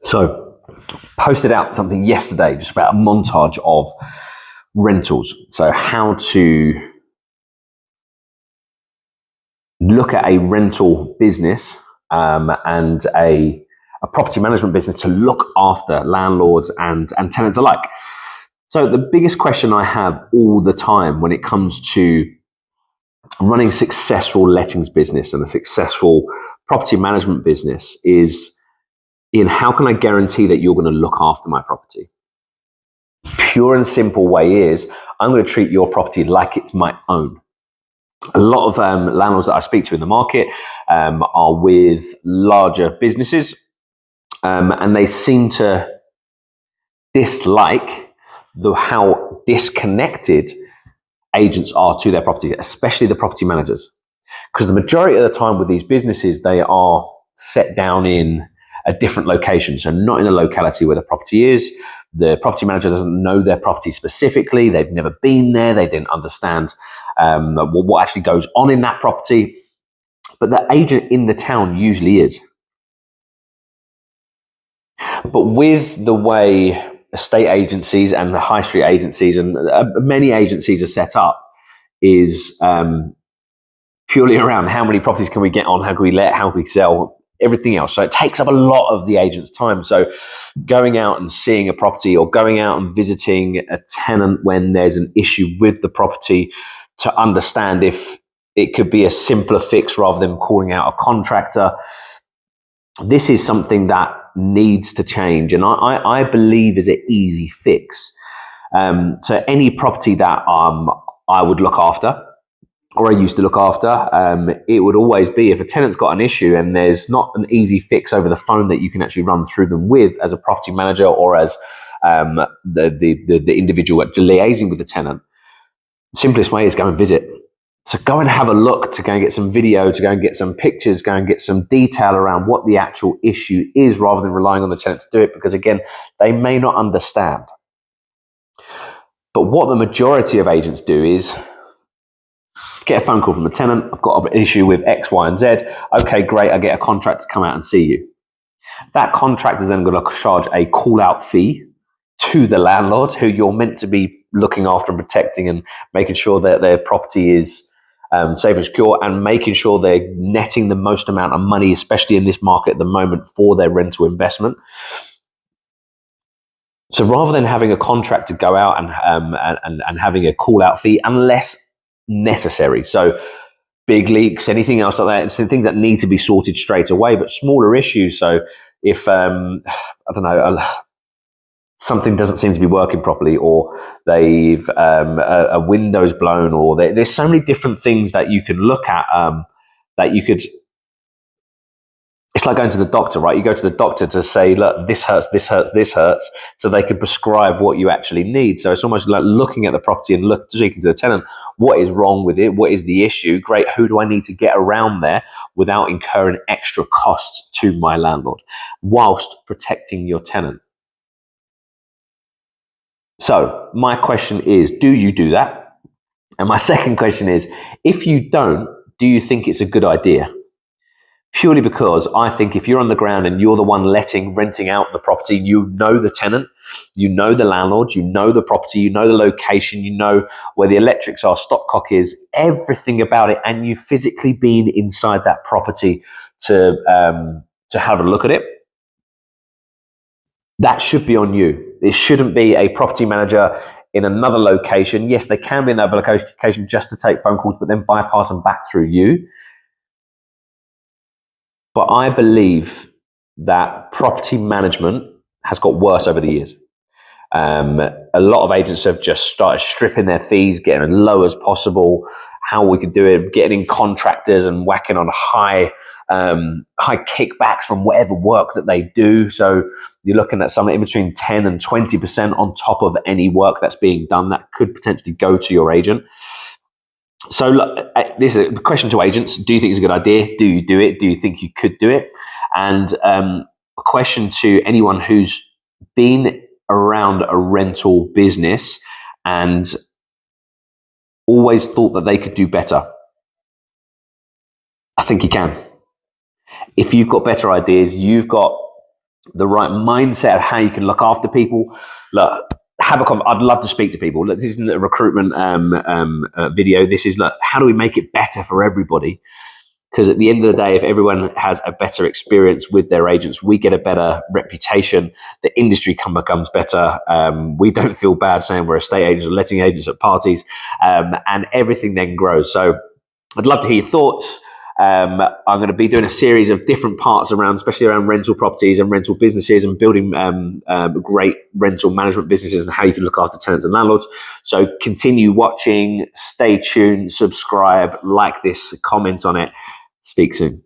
So, posted out something yesterday just about a montage of rentals. So, how to look at a rental business and a property management business to look after landlords and tenants alike. So, the biggest question I have all the time when it comes to running a successful lettings business and a successful property management business is, Ian, how can I guarantee that you're going to look after my property? Pure and simple way is, I'm going to treat your property like it's my own. A lot of landlords that I speak to in the market are with larger businesses, and they seem to dislike how disconnected agents are to their property, especially the property managers. Because the majority of the time with these businesses, they are set down in a different location, so not in the locality where the property is. The property manager doesn't know their property specifically. They've never been there. They didn't understand what actually goes on in that property. But the agent in the town usually is. But with the way estate agencies and the high street agencies and many agencies are set up, is purely around how many properties can we get on, how can we let, how can we sell, everything else. So it takes up a lot of the agent's time. So going out and seeing a property or going out and visiting a tenant when there's an issue with the property to understand if it could be a simpler fix rather than calling out a contractor. This is something that needs to change. And I believe is an easy fix. So any property that I would look after, or I used to look after, it would always be, if a tenant's got an issue and there's not an easy fix over the phone that you can actually run through them with as a property manager or as the individual liaising with the tenant, the simplest way is go and visit. So go and have a look, to go and get some video, to go and get some pictures, go and get some detail around what the actual issue is rather than relying on the tenant to do it, because again, they may not understand. But what the majority of agents do is get a phone call from a tenant. I've got an issue with X, Y, and Z. Okay, great. I get a contract to come out and see you. That contract is then going to charge a call-out fee to the landlord, who you're meant to be looking after and protecting and making sure that their property is safe and secure, and making sure they're netting the most amount of money, especially in this market at the moment, for their rental investment. So rather than having a contract to go out and having a call-out fee, unless necessary, so big leaks, anything else like that, it's things that need to be sorted straight away, but smaller issues. So if I don't know, something doesn't seem to be working properly, or they've a window's blown, or there's so many different things that you can look at that you could. It's like going to the doctor, right? You go to the doctor to say, look, this hurts, this hurts, this hurts, so they can prescribe what you actually need. So it's almost like looking at the property and speaking to the tenant. What is wrong with it? What is the issue? Great. Who do I need to get around there without incurring extra costs to my landlord, whilst protecting your tenant? So my question is, do you do that? And my second question is, if you don't, do you think it's a good idea? Purely because I think if you're on the ground and you're the one renting out the property, you know the tenant, you know the landlord, you know the property, you know the location, you know where the electrics are, stopcock is, everything about it, and you've physically been inside that property to have a look at it. That should be on you. It shouldn't be a property manager in another location. Yes, they can be in another location just to take phone calls, but then bypass them back through you. But I believe that property management has got worse over the years. A lot of agents have just started stripping their fees, getting as low as possible. How we could do it, getting in contractors and whacking on high kickbacks from whatever work that they do. So you're looking at something in between 10 and 20% on top of any work that's being done that could potentially go to your agent. So look, this is a question to agents. Do you think it's a good idea? Do you do it? Do you think you could do it? And a question to anyone who's been around a rental business and always thought that they could do better. I think you can. If you've got better ideas, you've got the right mindset of how you can look after people. Look, I'd love to speak to people. Look, this isn't a recruitment video. This is, look, how do we make it better for everybody? Because at the end of the day, if everyone has a better experience with their agents, we get a better reputation. The industry becomes better. We don't feel bad saying we're estate agents or letting agents at parties, and everything then grows. So I'd love to hear your thoughts. I'm going to be doing a series of different parts around, especially around rental properties and rental businesses and building great rental management businesses and how you can look after tenants and landlords. So continue watching, stay tuned, subscribe, like this, comment on it. Speak soon.